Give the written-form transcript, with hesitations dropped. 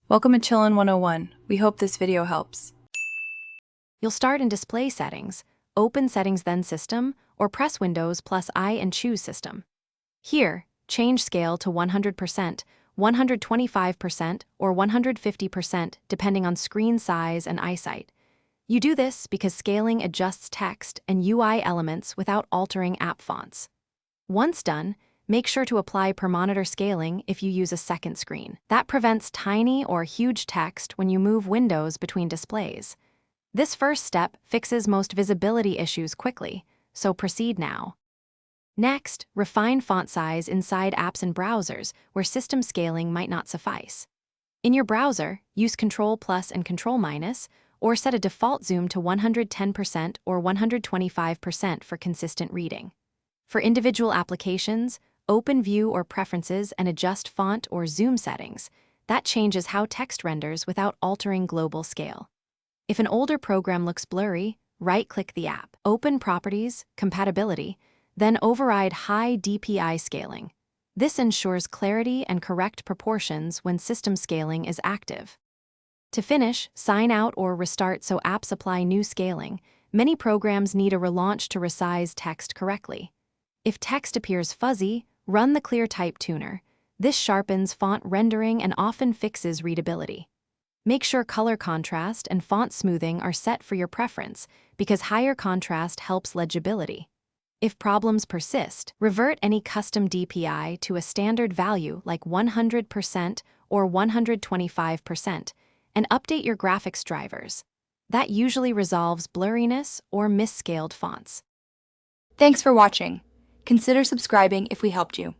Welcome to Chillin' 101. We hope this video helps. You'll start in Display Settings, open Settings then System, or press Windows plus I and choose System. Here, change scale to 100%, 125%, or 150% depending on screen size and eyesight. You do this because scaling adjusts text and UI elements without altering app fonts. Once done, make sure to apply per monitor scaling if you use a second screen. That prevents tiny or huge text when you move windows between displays. This first step fixes most visibility issues quickly, so proceed now. Next, refine font size inside apps and browsers where system scaling might not suffice. In your browser, use Ctrl+ and Ctrl-, or set a default zoom to 110% or 125% for consistent reading. For individual applications, open View or Preferences and adjust font or zoom settings. That changes how text renders without altering global scale. If an older program looks blurry, right-click the app, open Properties, Compatibility, then override High DPI Scaling. This ensures clarity and correct proportions when system scaling is active. To finish, sign out or restart so apps apply new scaling. Many programs need a relaunch to resize text correctly. If text appears fuzzy, run the Clear Type Tuner. This sharpens font rendering and often fixes readability. Make sure color contrast and font smoothing are set for your preference because higher contrast helps legibility. If problems persist, revert any custom DPI to a standard value like 100% or 125% and update your graphics drivers. That usually resolves blurriness or misscaled fonts. Thanks for watching. Consider subscribing if we helped you.